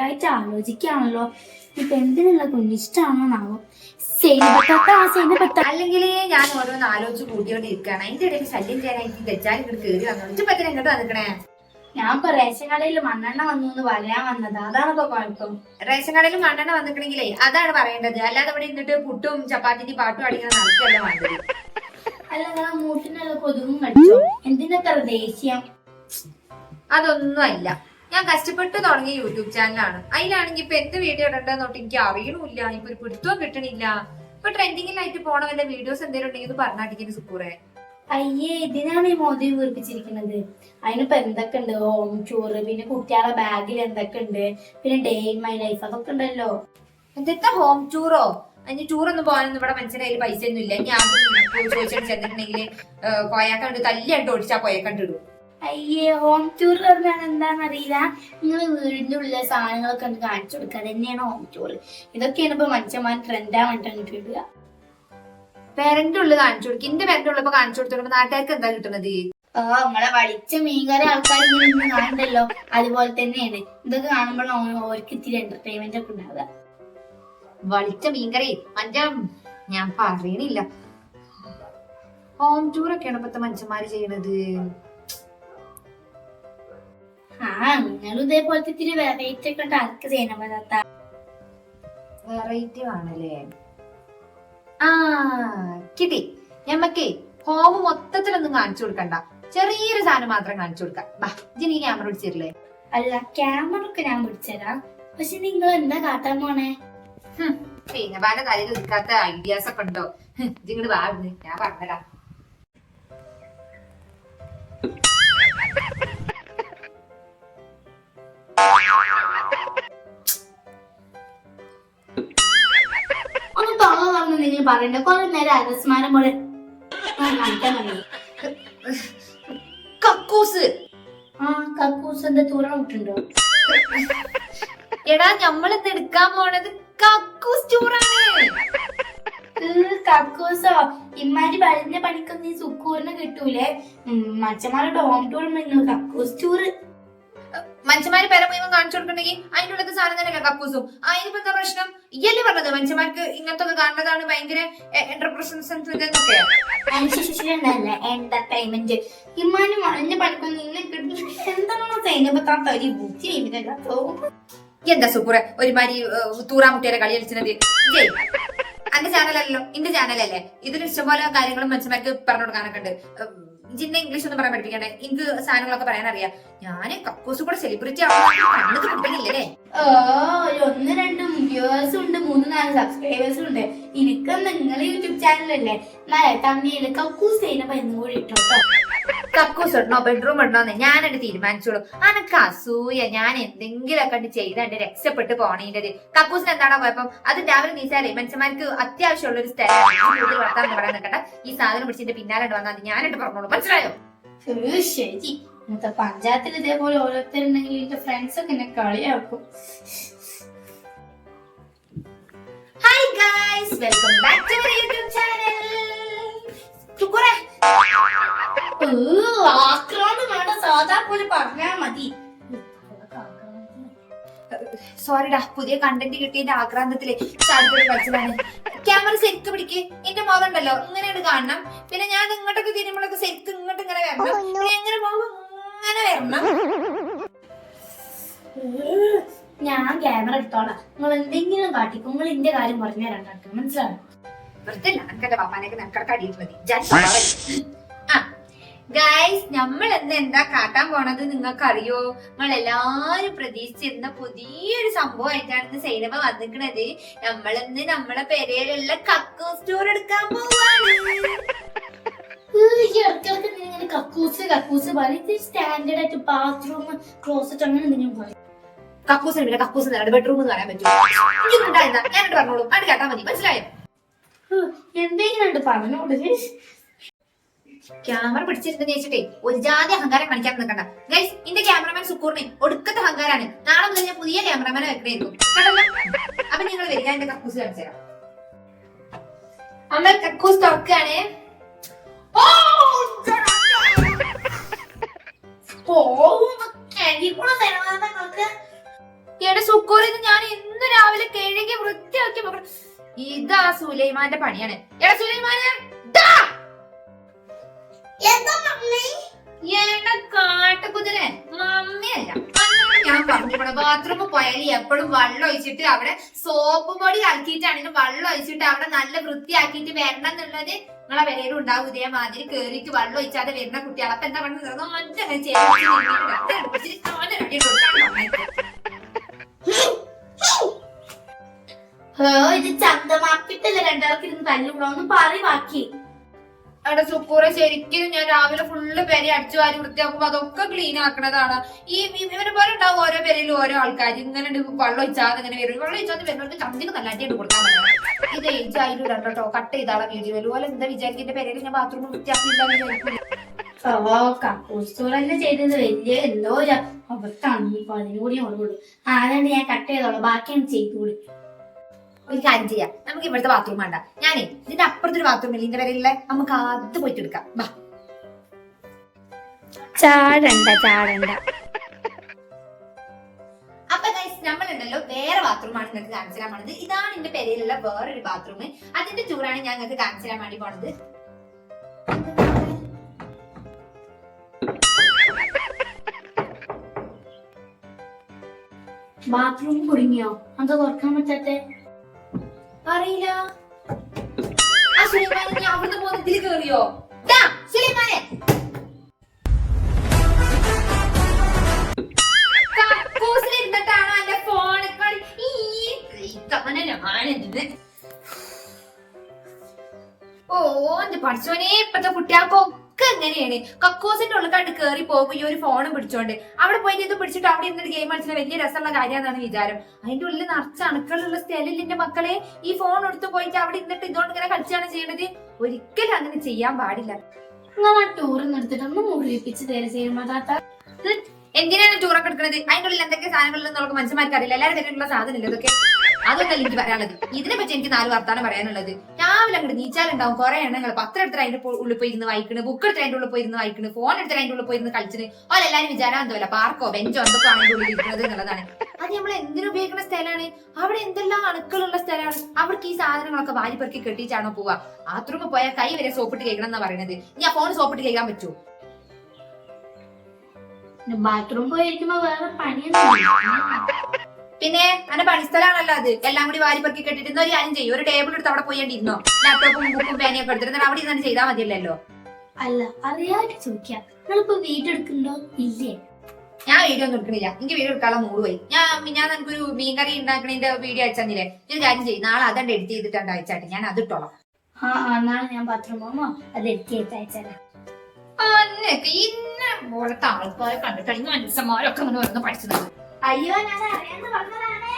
ആയിട്ട് ആലോചിക്കാണല്ലോ. ഇപ്പൊ എന്തിനുള്ള കുഞ്ഞിഷ്ടാണോന്നാവോ. അല്ലെങ്കിൽ ഞാൻ ഓരോന്ന് ആലോചിച്ച് കൂട്ടിയോണ്ടിരിക്കുകയാണ്. അതിന്റെ ഇടയിൽ ശല്യം ചെയ്യാനായിട്ട് തെറ്റാലും ഇങ്ങോട്ട് കയറി വന്നോളൂ. പത്തിന് എങ്ങോട്ട് വന്നിക്കണേ? ഞാൻ ഇപ്പൊ റേഷൻ കടയിൽ മണ്ണെണ്ണ വന്നു എന്ന് പറയാൻ വന്നത്. അതാണ് ഇപ്പൊ കുഴപ്പം. റേഷൻ കടയിൽ മണ്ണെണ്ണ വന്നിക്കണെങ്കിലേ അതാണ് പറയേണ്ടത്. അല്ലാതെ ഇവിടെ ഇന്നിട്ട് പുട്ടും ചപ്പാത്തിന്റെ പാട്ടും അടിക്കുന്ന നടക്കല്ല വേണ്ടത്. അല്ല നിങ്ങളെ മൂട്ടിനുള്ള കൊതുകും കടിച്ചോ? എന്തിനത്ര ദേഷ്യം? അതൊന്നും അല്ല, ഞാൻ കഷ്ടപ്പെട്ട് തുടങ്ങിയ യൂട്യൂബ് ചാനലാണ്. അതിലാണെങ്കിൽ ഇപ്പൊ എന്ത് വീഡിയോ ഇടണ്ടെന്നോട്ട് എനിക്ക് അറിയണമില്ല. ഇപ്പൊ ഒരു പിടുത്തവും കിട്ടണില്ല. ഇപ്പൊ ട്രെൻഡിങ്ങിലായിട്ട് പോണ വല്ല വീഡിയോസ് എന്തെങ്കിലും ഉണ്ടെങ്കിൽ പറഞ്ഞാട്ടിക്കുന്ന സുക്കൂറെ. അയ്യേ, ഇതിനാണ് ഈ മോദി വീർപ്പിച്ചിരിക്കുന്നത്. അതിനിപ്പോ എന്തൊക്കെ ഉണ്ട്? ഹോം ടൂർ, പിന്നെ കുട്ടികളെ ബാഗിൽ എന്തൊക്കെ ഉണ്ട്, പിന്നെ ഡേ ഇൻ മൈ ലൈഫ്, അതൊക്കെ ഉണ്ടല്ലോ. എന്താ ഹോം ടൂറോ? അതിന് ടൂറൊന്നും പോകാനൊന്നും ഇവിടെ മനുഷ്യന്റെ കയ്യിൽ പൈസ ഒന്നും ഇല്ല. ഞാൻ ചോദിച്ചിട്ട് ചെന്നിട്ടുണ്ടെങ്കിൽ കോയാക്കണ്ട് തല്ലിയായിട്ട് ഓടിച്ചാ കോയക്കണ്ടിടും. അയ്യേ, ഹോം ടൂർ പറഞ്ഞാൽ എന്താണെന്നറിയില്ല. നിങ്ങൾ വീടിന്റെ ഉള്ളിലെ സാധനങ്ങളൊക്കെ ഉണ്ട് കാണിച്ചു കൊടുക്കുക, അത് തന്നെയാണ് ഹോം ടൂർ. ഇതൊക്കെയാണ് ഇപ്പൊ മനുഷ്യന്മാർ ട്രെൻഡാ വേണ്ടിട്ട് ഇടുക. പേരന്റ് ഉള്ളിൽ കാണിച്ചു കൊടുക്കും. എന്റെ പേരന്റ് ഉള്ളിപ്പോ കാണിച്ചു കൊടുത്തോണ്ട് നാട്ടുകാർക്ക് എന്താ കിട്ടുന്നത്? നിങ്ങളെ വളിച്ച മീൻകറി ആൾക്കാർ ഇങ്ങനെ കാണണ്ടല്ലോ, അതുപോലെ തന്നെയാണ് ഇതൊക്കെ കാണുമ്പോൾ ഓർക്ക് ഇത്തിരി എന്റർടൈൻമെന്റ് ഒക്കെ ഉണ്ടാവുക. വളിച്ച മീൻകറി മറ്റേ ഞാൻ പറയണില്ല. ഹോം ടൂർ ഒക്കെയാണ് ഇപ്പത്തെ മനുഷ്യന്മാര് ചെയ്യണത്. നിങ്ങളും ഇതേപോലത്തെ ഇത്തിരി വെറൈറ്റി ഒക്കെ ടാസ്ക് ചെയ്യണം. വെറൈറ്റി ആണല്ലേ? കിട്ടി. ഞമ്മക്കേ ഹോം മൊത്തത്തിലൊന്നും കാണിച്ചു കൊടുക്കണ്ട, ചെറിയൊരു സാധനം മാത്രം കാണിച്ചു കൊടുക്കാം. ഇതിന് ഈ ക്യാമറ പിടിച്ചിട്ടില്ലേ? അല്ല, ക്യാമറ ഒക്കെ ഞാൻ പിടിച്ചതരാം. പക്ഷെ നിങ്ങൾ എന്താ കാട്ടാൻ പോണേ? പിന്നെ പല തലയിൽ നിൽക്കാത്ത ഐഡിയാസ് ഒക്കെ ഉണ്ടോ? ഇതിങ്ങോട്ട് വാടുന്നു, ഞാൻ പറഞ്ഞതാ. ഒന്ന് തുറന്നു നിങ്ങൾ പറയണ്ട. കുറെ നേരം അരസ്മാരം പോലെ കാണിക്കാൻ തുടങ്ങി. കക്കൂസ്. കക്കൂസ് എന്താ തുറന്നു വിട്ടുണ്ടോ? എടാ, നമ്മളിന്ന് എടുക്കാൻ പോണത് കക്കൂസ് ടൂറാണ്. കക്കൂസോ? ഇമ്മാരി വലിയ പണിക്കൊന്നും ഈ സുക്കൂറിന് കിട്ടൂലേ. മച്ചന്മാരുടെ ഹോം ടൂർ നിങ്ങൾ കക്കൂസ് ടൂറ്. മനുഷ്യന്മാര് പേരെ മുഴുവൻ കാണിച്ചു കൊടുക്കണ്ടെങ്കിൽ അതിൻ്റെ ഉള്ളത്തെ സാധനം തന്നെയല്ലേ കക്കൂസും. അതിനിപ്പോ എന്താ പ്രശ്നം? ഇയല്ലേ പറഞ്ഞത് മനുഷ്യന്മാർക്ക് ഇങ്ങനത്തെ ഒക്കെ കാണുന്നതാണ് ഭയങ്കര എന്റർടൈൻമെന്റ്. ഇമ്മാനും വലിയ പണിക്കൊന്നും നിങ്ങൾ കിട്ടും. എന്താണോ ചെയ്യുന്നത്? എന്താ സൂപ്പറെ ഒരുമാതിരി തൂറാമുട്ടിയുടെ കളി കളിച്ചത്? ജയ്, എന്റെ ചാനലല്ലോ, എന്റെ ചാനലല്ലേ. ഇതിന് ഇഷ്ടംപോലെ കാര്യങ്ങളും മനുഷ്യന്മാർക്ക് പറഞ്ഞു കൊടുക്കാനൊക്കെ ഉണ്ട്. ജിന്നെ ഇംഗ്ലീഷ് ഒന്നും പറയാൻ പഠിപ്പിക്കണ്ടേ? എനിക്ക് സാധനങ്ങളൊക്കെ പറയാൻ അറിയാം. ഞാന് കക്കൂസ് കൂടെ സെലിബ്രിറ്റി ആവുന്നില്ലേ? ഒരു 1-2 വ്യൂവേഴ്സും ഉണ്ട്, 3-4 സബ്സ്ക്രൈബേഴ്സും ഉണ്ട്. എനിക്കും നിങ്ങളെ യൂട്യൂബ് ചാനലല്ലേ, തമ്മില് കക്കൂസ് ചെയ്യുന്നപ്പോ എന്നും കൂടി ഇട്ടോട്ടോ. കക്കൂസ് ഇടണോ ബെഡ്റൂം ഇടണോന്ന് ഞാനെന്നെ തീരുമാനിച്ചോളൂ. അനക്ക് അസൂയ. ഞാൻ എന്തെങ്കിലുമൊക്കെ ചെയ്ത് എന്റെ രക്ഷപ്പെട്ട് പോണേണ്ടത്. കക്കൂസിന് എന്താണോ കുഴപ്പം? അത് രാവിലെ നീച്ചാലേ മനുഷ്യന്മാർക്ക് അത്യാവശ്യമുള്ള ഒരു സ്ഥലമാണ്. വളർത്താൻ പറയാൻ നിൽക്കണ്ട. ഈ സാധനം പിടിച്ചിട്ട് പിന്നാലെ വന്നാൽ ഞാനായിട്ട് പറഞ്ഞോളൂ, മനസ്സിലായോ? ശരി. ഇന്നത്തെ പഞ്ചായത്തിൽ ഇതേപോലെ ഓരോരുത്തരുണ്ടെങ്കിൽ എന്റെ ഫ്രണ്ട്സ് ഒക്കെ എന്നെ കളിയാക്കും. Hi guys, welcome back to my YouTube channel. ആക്രാന്തം വേണ്ട, സാധാ പോലെ പറഞ്ഞാ മതി. സോറിടാ, പുതിയ കണ്ടന്റ് കിട്ടിയതിന്റെ ആക്രാന്തത്തില് ചാടിപ്പോയി കളിച്ചതാണ്. ക്യാമറ ശരിക്ക് പിടിക്ക്. എന്റെ മോദം ഉണ്ടല്ലോ ഇങ്ങനെയാണ് കാണണം. പിന്നെ ഞാൻ ഇങ്ങോട്ടൊക്കെ തിരുമ്പോഴൊക്കെ ശരിക്ക് ഇങ്ങോട്ട് ഇങ്ങനെ വരണം. എങ്ങനെ പോകുമ്പോ ഇങ്ങനെ വരണം. ഞാൻ ക്യാമറ എടുത്തോളാം. നിങ്ങൾ എന്തെങ്കിലും കാട്ടിക്കും. നിങ്ങൾ എന്റെ കാര്യം പറഞ്ഞു തരാൻ കാട്ടും, മനസ്സിലാവും? വെറുതെ എന്റെ പാപ്പാനൊക്കെ നിനക്കടക്ക് അടിയിട്ട് മതി. ഗൈസ്, നമ്മൾ എന്താ കാട്ടാൻ പോണത് നിങ്ങൾക്ക് അറിയോ? നമ്മൾ എല്ലാരും പ്രതീക്ഷിച്ചിരുന്ന പുതിയൊരു സംഭവമായിട്ടാണ് സൈനമ വന്നിക്കണത്. നമ്മളിന്ന് നമ്മളെ പെരയിലുള്ള കക്കൂസ് ടൂർ എടുക്കാൻ പോവാണ്. കക്കൂസ് സ്റ്റാൻഡേർഡ് ആയിട്ട് ബാത്റൂം ക്ലോസറ്റ് അങ്ങനെ എന്തെങ്കിലും പറയും. കക്കൂസിന് കക്കൂസ് ബെഡ്റൂം എന്ന് പറയാൻ പറ്റും. ഞാനിട്ട് പറഞ്ഞോളൂ, അത് കേട്ടാ മതി, മനസ്സിലായോ? എന്തെങ്കിലും പറഞ്ഞോളൂ. ക്യാമറ പിടിച്ചിരുന്നെന്ന് വെച്ചിട്ടേ ഒരു ജാതി അഹങ്കാരം കാണിക്കാൻ നിൽക്കണ്ട. ഗൈസ്, എന്റെ ക്യാമറമാൻ സുക്കൂറിന് ഒടുക്കത്തെ അഹങ്കാരാണ്. നാളെ മുതൽ ഞാൻ പുതിയ ക്യാമറമാനെ വെക്കണേരുന്നു, കണ്ടല്ലോ. അപ്പൊ നിങ്ങൾ വരിക, എന്റെ കക്കൂസ് കാണിച്ചു തരാം. നമ്മൾ കക്കൂസ് തുറക്കുകയാണ്. എടെ സുക്കൂറിന്ന് ഞാൻ ഇന്ന് രാവിലെ കഴുകി വൃത്തിയാക്കി വെക്കണം. ഇതാ സുലൈമാന്റെ പണിയാണ്. എടാ സുലൈമാനെ എടാ കാട്ടുകുതിരെ മമ്മിയല്ല. അന്നോട് ഞാൻ പറഞ്ഞു ബാത്റൂമിൽ പോയാൽ എപ്പോഴും വെള്ളം ഒഴിച്ചിട്ട് അവിടെ സോപ്പ് പൊടി ആക്കിയിട്ടാണെങ്കിലും വെള്ളം ഒഴിച്ചിട്ട് അവിടെ നല്ല വൃത്തിയാക്കിയിട്ട് വരണം എന്നുള്ളത് നിങ്ങളെ വിലയിലും ഉണ്ടാവും. ഇതേമാതിരി കേറിയിട്ട് വെള്ളം ഒഴിച്ചാതെ വരുന്ന കുട്ടികൾ അപ്പൊ എന്താ പറഞ്ഞു ഇത് ചന്തമാക്കിട്ടല്ലേ രണ്ടാൾക്ക് ഇരുന്ന് തല്ലുകൂടാന്ന് പറയും ബാക്കി. അവിടെ സുക്കൂറെ ശരിക്കും ഞാൻ രാവിലെ ഫുള്ള് പെരി അടിച്ചു വാരി വൃത്തിയാക്കുമ്പോ അതൊക്കെ ക്ലീൻ ആക്കണതാണ്. ഈ ഇവരെ പോലെ ഉണ്ടാവും ഓരോ പേരിലും ഓരോ ആൾക്കാർ ഇങ്ങനെ വെള്ളം ഒഴിച്ചാതെ ഇങ്ങനെ വരും. വെള്ളം ഒഴിച്ചാതെ വരുന്നവർക്ക് ചന്തിക്ക് നല്ലായിട്ട് കൊടുക്കാൻ പറ്റണം. ഇത് ഏജായാലും രണ്ടോ കട്ട് ചെയ്താളെ വീഡിയോയിലും പോലെ എന്താ വിചാരിക്കുന്ന പേരിൽ ഞാൻ ബാത്റൂം വൃത്തിയാക്കില്ല. കക്കൂസ് ചെയ്തത് വലിയ എന്തോ അവർക്കാണ് ഇപ്പൊ അതിനുകൂടി ഓർമ്മയുള്ളൂ. അതുകൊണ്ട് ഞാൻ കട്ട് ചെയ്തോളാം, ബാക്കിയാണ് ചെയ്തുകൂടി. ഒരു കാര്യം ചെയ്യാം, നമുക്ക് ഇവിടുത്തെ ബാത്റൂം വേണ്ട. ഞാനേ ഇതിന്റെ അപ്പുറത്തൊരു ബാത്റൂം ഇല്ല ഇതിന്റെ വരെയുള്ള, നമുക്ക് അത് പോയിട്ട് എടുക്കാം. ബാ ചാടണ്ട ചാടണ്ട. അപ്പൊ നമ്മളുണ്ടല്ലോ വേറെ ബാത്റൂമാണ് നിങ്ങൾക്ക് കാണിച്ചു തരാൻ പോണത്. ഇതാണ് എന്റെ പെരയിലുള്ള വേറൊരു ബാത്റൂം. അതിന്റെ ടൂറാണ് ഞാൻ നിങ്ങൾക്ക് കാണിച്ചു തരാൻ വേണ്ടി പോണത്. ബാത്റൂം കുടുങ്ങിയോ? അത് തുറക്കാൻ പറ്റാത്തെ അറിയില്ല. ആ സുലൈമാനെ നീ അവിടുന്ന് പോകുന്നതിൽ കേറിയോ? സുലൈമാനെ കക്കൂസിലിരുന്നിട്ടാണോ എന്റെ ഫോണ് കളി? ഓ എന്റെ പഠിച്ചോനെ ഇപ്പത്തെ കുട്ടികൾക്കൊക്കെ എങ്ങനെയാണ് കക്കൂസിന്റെ ഉള്ളിൽ കണ്ട് കേറി പോകും ഈ ഒരു ഫോണും പിടിച്ചോണ്ട്. അവിടെ പോയിട്ട് ഇത് പിടിച്ചിട്ട് അവിടെ ഇരുന്നിട്ട് ഗെയിം കളിച്ചാൽ വലിയ രസമുള്ള കാര്യമാണെന്നാണ് വിചാരം. അതിന്റെ ഉള്ളിൽ നിറച്ച അണുക്കളുള്ള സ്ഥലമില്ല മക്കളെ. ഈ ഫോൺ എടുത്ത് പോയിട്ട് അവിടെ ഇരുന്നിട്ട് ഇതുകൊണ്ട് ഇങ്ങനെ കളിച്ചാണ് ചെയ്യണത്. ഒരിക്കലും അങ്ങനെ ചെയ്യാൻ പാടില്ല. ടൂറിന്ന് എടുത്തിട്ടൊന്ന് മുറിയിപ്പിച്ച് തരാം ചെയ്യുമ്പോ. എന്തിനാണ് ടൂറൊക്കെ എടുക്കുന്നത്? അതിന്റെ ഉള്ളിൽ എന്തൊക്കെ സാധനങ്ങളിൽ നമുക്ക് മനുഷ്യന്മാർക്ക് അറിയില്ല. എല്ലാവരും തരത്തിലുള്ള സാധനമില്ല ഇതൊക്കെ. അതൊന്നല്ല എനിക്ക് പറയാനുള്ളത്. ഇതിനെ പറ്റി എനിക്ക് 4 വർത്താനം പറയാനുള്ളത്. രാവിലെ അങ്ങോട്ട് നീച്ചാലുണ്ടാവും കുറെ എണ്ണങ്ങൾ. പത്രം എടുത്തിട്ട് അതിന്റെ ഉള്ളിൽ പോയി ഇരുന്ന് വായിക്കണ്, ബുക്ക് എടുത്തിട്ട് അതിന്റെ ഉള്ളിൽ പോയി ഇരുന്ന് വായിക്കണ്, ഫോൺ എടുത്തിട്ട് അതിന്റെ ഉള്ളിൽ പോയി ഇരുന്ന് കളിച്ചിന്. ഓല എല്ലാവരും വിചാരം എന്തോല്ല പാർക്കോ ബെഞ്ചോ എന്തൊക്കെ അതിന്റെ ഉള്ളിൽ ഇരിക്കുന്നത് എന്നുള്ളതാണ്. അത് നമ്മൾ എന്തിനു ഉപയോഗിക്കുന്ന സ്ഥലമാണ്? അവിടെ എന്തെല്ലാം അണുക്കളുള്ള സ്ഥലമാണ്. അവർക്ക് ഈ സാധനങ്ങളൊക്കെ വാരിപ്പെറുക്കി കെട്ടിച്ചാണോ പോവാ? ബാത്റൂമിൽ പോയാൽ കൈ വരെ സോപ്പിട്ട് കഴിക്കണം എന്നാ പറയുന്നത്. ഞാൻ ഫോൺ സോപ്പിട്ട് കഴിക്കാൻ പറ്റുമോ? ബാത്റൂം പോയിരിക്കുമ്പോ വേറെ പണിയൊന്നും. പിന്നെ അന്റെ പണിസ്ഥലാണല്ലോ അത്. എല്ലാം കൂടി വാരി പെറുക്കി കെട്ടിട്ട് ഒരു കാര്യം ചെയ്യും, ഒരു ടേബിൾ എടുത്ത് അവിടെ പോയിട്ടിരുന്നോ, ലാപ്ടോപ്പും ബുക്കും പേനയൊക്കെ എടുത്തിട്ട് അവിടെ ഇരുന്ന് ചെയ്താൽ മതിയല്ലോ. അല്ല അറിയാതെ ചോദിക്കാം, നിങ്ങളിപ്പോ വീഡിയോ എടുക്കണ്ടോ? ഇല്ലേ, ഞാൻ വീഡിയോ ഒന്നും എടുക്കണില്ല. എനിക്ക് വീഡിയോ എടുക്കാനുള്ള മൂഡ് പോയി. ഞാൻ എനിക്കൊരു മീൻകറി ഉണ്ടാക്കണതിന്റെ വീഡിയോ അയച്ചെന്നില്ലേ, ഒരു കാര്യം ചെയ്യും, നാളെ അതണ്ട് എഡിറ്റ് ചെയ്തിട്ടുണ്ട് അയച്ചാട്ടെ, ഞാൻ അത് ഇട്ടോളാം. നാളെ ഞാൻ ബാത്റൂം പോകുമ്പോ അത് എഡിറ്റ് ചെയ്ത് അയച്ചാലാ. പിന്നെ പോലത്തെ ആൾക്കാരെ കണ്ടിട്ടാണ് ഈ മനുഷ്യന്മാരൊക്കെ അങ്ങനെ വരുന്ന പഠിച്ചത്. അയ്യോ ഞാൻ അറിയാന്ന് പറഞ്ഞതാണേ.